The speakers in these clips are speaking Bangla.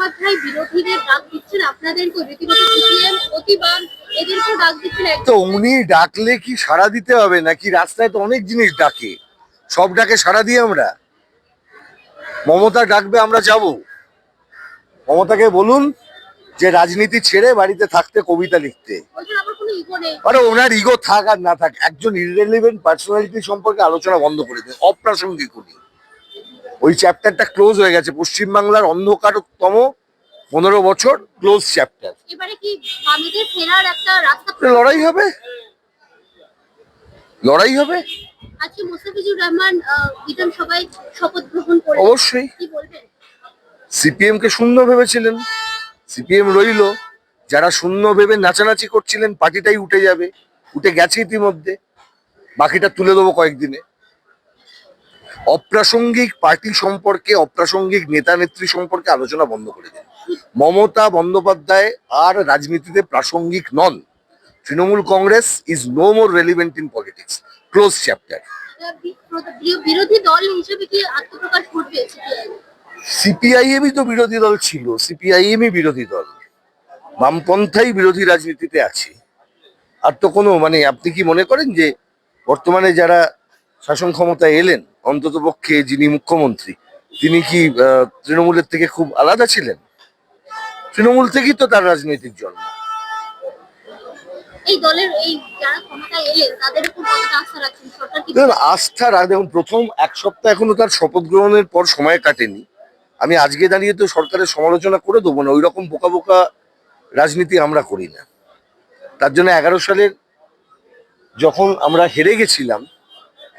বন্দ্যোপাধ্যায় বিরোধীদের ডাক দিচ্ছেন, আপনাদেরকে রীতিমতো সিপিএম প্রতিবাদ এদেরকেও ডাক দিচ্ছেন। তো উনি ডাকলে কি সাড়া দিতে হবে নাকি? রাস্তায় তো অনেক জিনিস ডাকে, সব ডাকে সাড়া দিই আমরা? মমতা ডাকবে আমরা যাব? মমতাকে বলুন যে রাজনীতি ছেড়ে বাড়িতে থাকতে, কবিতা লিখতে। আরে ওনার ইগো থাক আর না থাক, একজন ইররিলেভেন্ট পার্সোনালিটি সম্পর্কে আলোচনা বন্ধ করে দেন, অপ্রাসঙ্গিক উনি। ওই চ্যাপ্টারটা ক্লোজ হয়ে গেছে। পশ্চিমবাংলার অন্ধকারতম 15 বছর ক্লোজ চ্যাপ্টার। এবারে কি বামেদের ফেরার একটা রাস্তা? লড়াই হবে, লড়াই হবে। আজকে মোস্তাফিজুর রহমান বিধানসভায় শপথ গ্রহণ করলেন, অবশ্যই। কি বলবেন? সিপিএম কে শূন্য ভেবেছিলেন, সিপিএম রইলো। যারা শূন্য ভেবে নাচানাচি করছিলেন, পার্টিটাই উঠে যাবে, উঠে গেছে ইতিমধ্যে, বাকিটা তুলে দেবো কয়েকদিনে। অপ্রাসঙ্গিক পার্টি সম্পর্কে, অপ্রাসঙ্গিক নেতা নেত্রী সম্পর্কে আলোচনা বন্ধ করে দিন। মমতা বন্দ্যোপাধ্যায় আর রাজনীতিতে প্রাসঙ্গিক নন। Trinamool Congress is no more relevant in politics, close chapter. বিরোধী দল হিসেবে কি আত্মপ্রকাশ করবে সিপিআইএমই তো বিরোধী দল ছিল, সিপিআইএমই বিরোধী দল। বামপন্থাই বিরোধী রাজনীতিতে আছে। আর তো কোনো আপনি কি মনে করেন যে বর্তমানে যারা শাসন ক্ষমতায় এলেন, অন্তত পক্ষে যিনি মুখ্যমন্ত্রী, তিনি কি তৃণমূলের থেকে খুব আলাদা ছিলেন? তৃণমূল থেকেই তো তার রাজনৈতিক জন্ম। এই দলের এই যারা ক্ষমতায় এলেন তাদের উপর কতটা আস্থা রাখছেন সরকার? কি আস্থা দেখুন, প্রথম এক সপ্তাহ এখনো তার শপথ গ্রহণের পর সময় কাটেনি। আমি আজকে দাঁড়িয়ে তো সরকারের সমালোচনা করে দেবো না, ওই রকম বোকা বোকা রাজনীতি আমরা করি না। তার জন্য 11 সালের যখন আমরা হেরে গেছিলাম,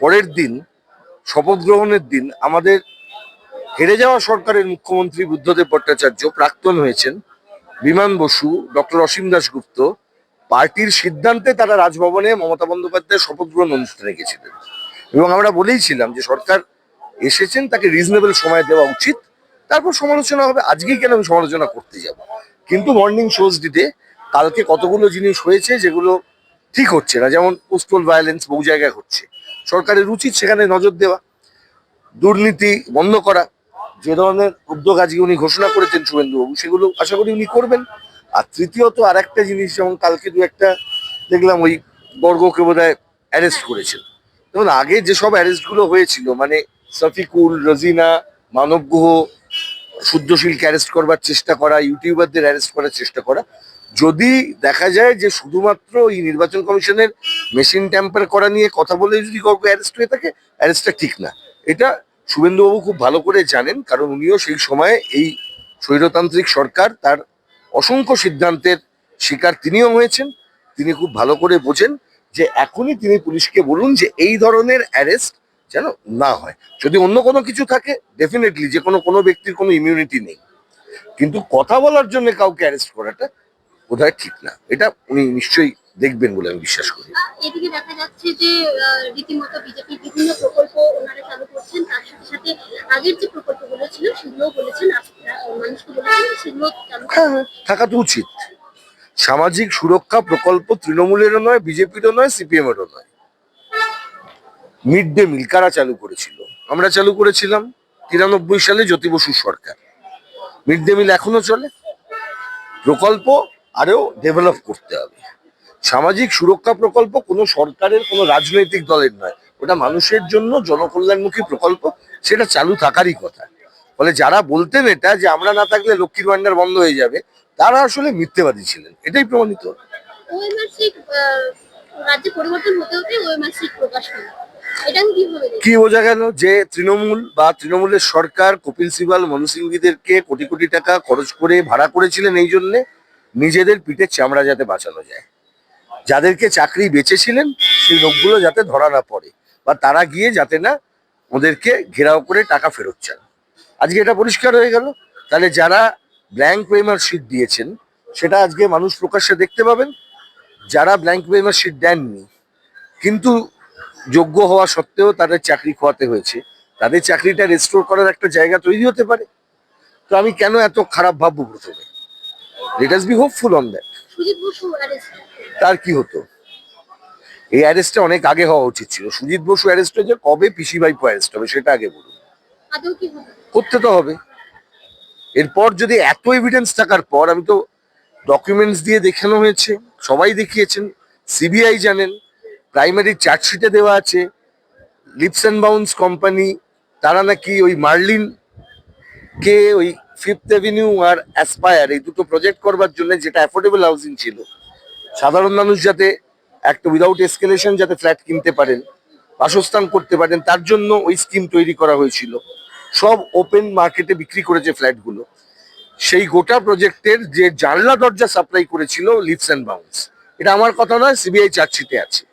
পরের দিন শপথ গ্রহণের দিন আমাদের হেরে যাওয়া সরকারের মুখ্যমন্ত্রী বুদ্ধদেব ভট্টাচার্য, প্রাক্তন হয়েছেন বিমান বসু, ডক্টর অসীম দাশগুপ্ত, পার্টির সিদ্ধান্তে তারা রাজভবনে মমতা বন্দ্যোপাধ্যায়ের শপথ গ্রহণ অনুষ্ঠানে গেছিলেন। এবং আমরা বলেইছিলাম যে সরকার এসেছেন, তাকে রিজনেবল সময় দেওয়া উচিত, তারপর সমালোচনা হবে। আজকেই কেন আমি সমালোচনা করতে যাব? কিন্তু মর্নিং শোজ দিতে কালকে কতগুলো জিনিস হয়েছে যেগুলো ঠিক হচ্ছে না। যেমন পোস্টাল ভায়োলেন্স বহু জায়গায় হচ্ছে, সরকারের উচিত সেখানে নজর দেওয়া, দুর্নীতি বন্ধ করা। যে ধরনের উদ্যোগ আজকে উনি ঘোষণা করেছেন শুভেন্দুবাবু, সেগুলো আশা করি উনি করবেন। আর তৃতীয়ত আর একটা জিনিস, যেমন কালকে দু একটা দেখলাম ওই বর্গকে বোধহয় অ্যারেস্ট করেছেন। যেমন আগে যেসব অ্যারেস্টগুলো হয়েছিল, সফিকুল, রজিনা, মানব গুহ, শুদ্ধশীলকে অ্যারেস্ট করবার চেষ্টা করা, ইউটিউবারদের অ্যারেস্ট করার চেষ্টা করা, যদি দেখা যায় যে শুধুমাত্র এই নির্বাচন কমিশনের মেশিন ট্যাম্পার করা নিয়ে কথা বলে যদি কাউকে অ্যারেস্ট হয়ে থাকে, অ্যারেস্টটা ঠিক না। এটা শুভেন্দুবাবু খুব ভালো করে জানেন, কারণ উনিও সেই সময়ে এই স্বৈরতান্ত্রিক সরকার, তার অসংখ্য সিদ্ধান্তের শিকার তিনিও হয়েছেন। তিনি খুব ভালো করে বোঝেন যে এখনই তিনি পুলিশকে বলুন যে এই ধরনের অ্যারেস্ট যেন না হয়। যদি অন্য কোনো কিছু থাকে, ডেফিনেটলি যে কোনো ব্যক্তির কোনো ইমিউনিটি নেই, কিন্তু কথা বলার জন্য কাউকে অ্যারেস্ট করাটা বোধহয় ঠিক না। এটা উনি নিশ্চয়ই দেখবেন বলে আমি বিশ্বাস করি। এদিকে দেখা যাচ্ছে যে রীতিমতো বিজেপি বিভিন্ন প্রকল্প ওনারা চালু করছেন, তার সাথে সাথে আগের যে প্রকল্পগুলো ছিল সেগুলো বলেছেন, মানুষকে বলেছেন সেগুলো চালু থাকা তো উচিত। সামাজিক সুরক্ষা প্রকল্প তৃণমূলেরও নয়, বিজেপিরও নয়, সিপিএম এরও নয়। মিড ডে মিল কারা চালু করেছিল? আমরা চালু করেছিলাম 93 সালে, জ্যোতি বসুর সরকার। মিড ডে মিল এখনো চলে। প্রকল্প আরো ডেভেলপ করতে হবে। সামাজিক সুরক্ষা প্রকল্প কোনো সরকারের, কোনো রাজনৈতিক দলের নয়, ওটা মানুষের জন্য জনকল্যাণমুখী প্রকল্প, সেটা চালু থাকারই কথা। ফলে যারা বলতেন এটা যে আমরা না থাকলে লক্ষ্মীর ভান্ডার বন্ধ হয়ে যাবে, তারা আসলে মিথ্যেবাদী ছিলেন, এটাই প্রমাণিত। রাজ্যে পরিবর্তন হতে হতে ওএমআর সিট প্রকাশ হলো, এটা কি বোঝা গেল? যে তৃণমূল বা তৃণমূলের সরকার কপিল সিবাল, মনু সিংভিদেরকে কোটি কোটি টাকা খরচ করে ভাড়া করেছিলেন এই জন্যে নিজেদের পিঠের চামড়া যাতে বাঁচানো যায়। যাদেরকে চাকরি বেঁচেছিলেন সেই লোকগুলো যাতে ধরা না পড়ে, বা তারা গিয়ে যাতে না ওদেরকে ঘেরাও করে টাকা ফেরত চান। আজকে এটা পরিষ্কার হয়ে গেল। তাহলে যারা ব্ল্যাঙ্ক ওএমআর শিট দিয়েছেন সেটা আজকে মানুষ প্রকাশ্যে দেখতে পাবেন। যারা ব্ল্যাঙ্ক ওএমআর শিট দেননি কিন্তু যোগ্য হওয়া সত্ত্বেও তাদের চাকরি খোয়াতে হয়েছে, তাদের চাকরিটা রেস্টোর করার একটা জায়গা তৈরি হতে পারে। তো আমি কেন এত খারাপ ভাববো প্রথমে? Let us B hopeful on that. তার কি হতো? এই অ্যারেস্টটা অনেক আগে হওয়া উচিত ছিল। সুজিত বসু অ্যারেস্ট হয়েছে কবে? পিসি ভাইপো অ্যারেস্ট হবে সেটা আগে বলুন। করতে তো হবে। এরপর যদি এত এভিডেন্স থাকার পর, আমি তো ডকুমেন্টস দিয়ে দেখানো হয়েছে, সবাই দেখিয়েছেন, সিবিআই জানেন, প্রাইমারি চার্জশিটে দেওয়া আছে, লিপস অ্যান্ড বাউন্স কোম্পানি তারা নাকি ওই মার্লিন কে ওই ফিফথ এভিনিউ আর অ্যাসপায়ার এই দুটো প্রজেক্ট করবার জন্য, যেটা অ্যাফোর্ডেবল হাউসিং ছিল, সাধারণ মানুষ যাতে একটা উইদাউট এসকেলেশন যাতে ফ্ল্যাট কিনতে পারেন, বাসস্থান করতে পারেন, তার জন্য ওই স্কিম তৈরি করা হয়েছিল। সব ওপেন মার্কেটে বিক্রি করেছে ফ্ল্যাটগুলো। সেই গোটা প্রজেক্টের যে জানলা দরজা সাপ্লাই করেছিল লিপস অ্যান্ড বাউন্স, এটা আমার কথা নয়, সিবিআই চার্জশিটে আছে।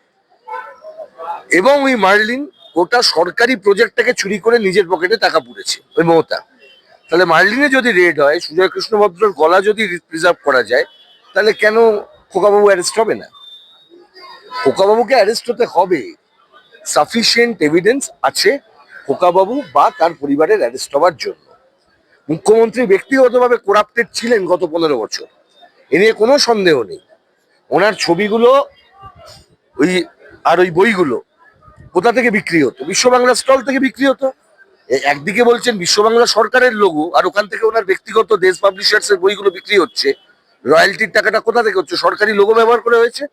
এবং ওই মার্লিন গোটা সরকারি প্রজেক্টটাকে চুরি করে নিজের পকেটে টাকা পুড়েছে ওই মমতা। তাহলে মার্লিনে যদি রেড হয়, সুজয় কৃষ্ণ ভদ্রর গলা যদি প্রিজার্ভ করা যায়, তাহলে কেন খোকাবাবু অ্যারেস্ট হবে না? খোকাবাবুকে অ্যারেস্ট হতে হবে, সাফিসিয়েন্ট এভিডেন্স আছে খোকাবাবু বা তার পরিবারের অ্যারেস্ট হওয়ার জন্য। মুখ্যমন্ত্রী ব্যক্তিগতভাবে করাপ্টেড ছিলেন গত 15 বছর, এ নিয়ে কোনো সন্দেহ নেই। ওনার ছবিগুলো ওই আর ওই বইগুলো কোথা থেকে বিক্রি হতো? বিশ্ব বাংলা স্টল থেকে বিক্রি হতো। একদিকে বলছেন বিশ্ব বাংলা সরকারের লোগো, আর ওখান থেকে ওনার ব্যক্তিগত দেশ পাবলিশার্স এর বইগুলো বিক্রি হচ্ছে। রয়্যালটির টাকাটা কোথা থেকে হচ্ছে? সরকারি লোগো ব্যবহার করে হয়েছে।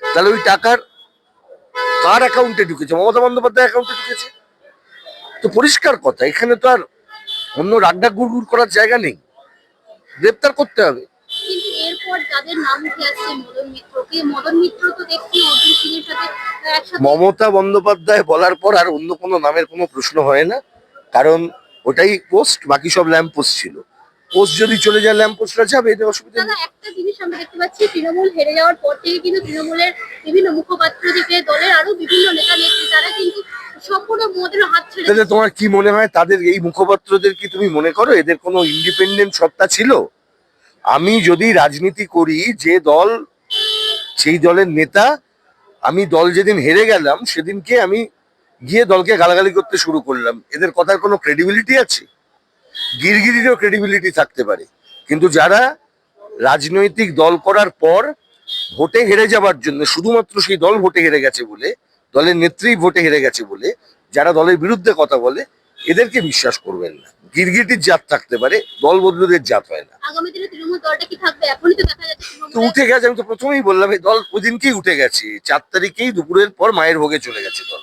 তাহলে ওই টাকার কার অ্যাকাউন্টে ঢুকেছে? মমতা বন্দ্যোপাধ্যায় অ্যাকাউন্টে ঢুকেছে। তো পরিষ্কার কথা, এখানে তো আর অন্য রাগডাক গুড়গুড় করার জায়গা নেই, গ্রেপ্তার করতে হবে। কিন্তু এরপর যাদের নাম উঠে আসছে, মদন মিত্র তো দেখছি অর্জুন সিং এর সাথে একসাথে। মমতা বন্দ্যোপাধ্যায় বলার পর আর অন্য কোনো নামের কোনো প্রশ্ন হয় না, কারণ ওটাই পোস্ট, বাকি সব ল্যাম্প পোস্ট ছিল। পোস্ট যদি চলে যায়, ল্যাম্প পোস্টরা যাবে, এতে অসুবিধা নেই। দাদা, একটা জিনিস আমরা দেখতে পাচ্ছি, তৃণমূল হেরে যাওয়ার পর থেকে কিন্তু তৃণমূলের বিভিন্ন মুখপাত্র থেকে দলের আরো বিভিন্ন নেতা নেত্রী তারা কিন্তু সম্পূর্ণ মোদের হাত ছেড়ে তাহলে তোমার কি মনে হয়, তাদের এই মুখপাত্রদের কি তুমি মনে করো এদের কোনো ইন্ডিপেন্ডেন্ট সত্তা ছিল? আমি যদি রাজনীতি করি, যে দল সেই দলের নেতা, আমি দল যেদিন হেরে গেলাম সেদিনকে আমি গিয়ে দলকে গালাগালি করতে শুরু করলাম, এদের কথার কোনো ক্রেডিবিলিটি আছে? গিরগিরিরও ক্রেডিবিলিটি থাকতে পারে, কিন্তু যারা রাজনৈতিক দল করার পর ভোটে হেরে যাবার জন্য, শুধুমাত্র সেই দল ভোটে হেরে গেছে বলে, দলের নেত্রী ভোটে হেরে গেছে বলে যারা দলের বিরুদ্ধে কথা বলে, এদেরকে বিশ্বাস করবেন না। গিরগিটির জাত থাকতে পারে, দল বদলুদের জাত হয় না। আগামী দিনে তৃণমূল দলটা কি থাকবে? এখনই তো দেখা যাচ্ছে তো তৃণমূলে উঠে গেছে, আমি তো প্রথমেই বললাম এই দল ওদিনকেই উঠে গেছে, 4 তারিখেই দুপুরের পর মায়ের ভোগে চলে গেছে দল।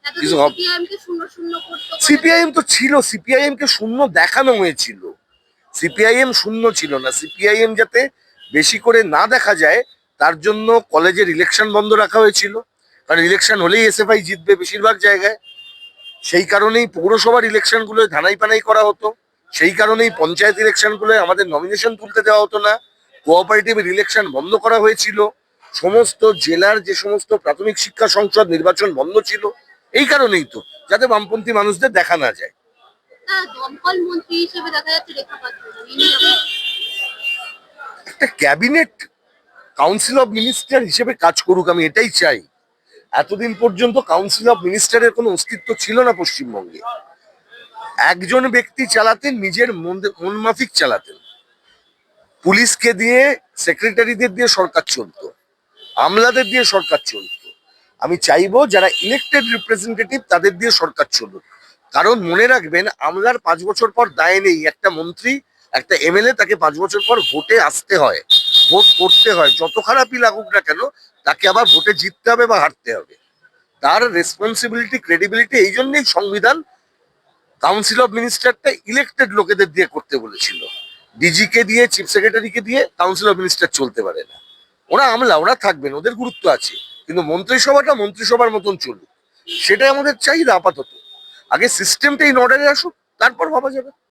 এতদিন কিছু হবে? সিপিআইএম কে শূন্য শূন্য করতো। সিপিআইএম তো ছিল, সিপিআইএম কে শূন্য দেখানো হয়েছিল, সিপিআইএম শূন্য ছিল না। সিপিআইএম যাতে বেশি করে না দেখা যায় তার জন্য কলেজের ইলেকশন বন্ধ রাখা হয়েছিল, কারণ ইলেকশন হলেই এসএফআই জিতবে বেশিরভাগ জায়গায়। সেই কারণেই পৌরসভার ইলেকশন গুলোয় ধানাই পানাই করা হতো, সেই কারণেই পঞ্চায়েত ইলেকশন গুলোয় আমাদের নমিনেশন তুলতে দেওয়া হতো না, কোঅপারেটিভের ইলেকশন বন্ধ করা হয়েছিল, সমস্ত জেলার যে সমস্ত প্রাথমিক শিক্ষা সংসদ নির্বাচন বন্ধ ছিল। এই কারণেই তো, যাতে বামপন্থী মানুষদের দেখা না যায়। দমকল মন্ত্রী হিসেবে দেখা যাচ্ছে রেখা পাত্র। ইনি আবার একটা ক্যাবিনেট কাউন্সিল অফ মিনিস্টার হিসেবে কাজ করুক, আমি এটাই চাই। এতদিন পর্যন্ত কাউন্সিল অফ মিনিস্টারের কোনো অস্তিত্ব ছিল না পশ্চিমবঙ্গে। একজন ব্যক্তি চালাতেন, নিজের মন মাফিক চালাতেন। পুলিশকে দিয়ে, সেক্রেটারিদের দিয়ে সরকার চলতো, আমলাদের দিয়ে সরকার চলতো। আমি চাইবো যারা ইলেক্টেড রিপ্রেজেন্টেটিভ তাদের দিয়ে সরকার চলুক। কারণ মনে রাখবেন, আমলার 5 বছর পর দায় নেই। একটা মন্ত্রী, একটা এমএলএ, তাকে 5 বছর পর ভোটে আসতে হয়, ভোট করতে হয়, যত খারাপই লাগুক না কেন তাকে আবার ভোটে জিততে হবে বা হারতে হবে। তার রেসপন্সিবিলিটি, ক্রেডিবিলিটি, এই জন্যই সংবিধান কাউন্সিল অফ মিনিস্টারটা ইলেক্টেড লোকেদের দিয়ে করতে বলেছিল। ডিজি কে দিয়ে, চিফ সেক্রেটারিকে দিয়ে কাউন্সিল অফ মিনিস্টার চলতে পারে না। ওরা আমলা, ওরা থাকবেন, ওদের গুরুত্ব আছে, কিন্তু মন্ত্রিসভাটা মন্ত্রিসভার মতন চলুক, সেটাই আমাদের চাহিদা আপাতত। আগে সিস্টেমটা ইন অর্ডারে আসুক, তারপর ভাবা যাবে।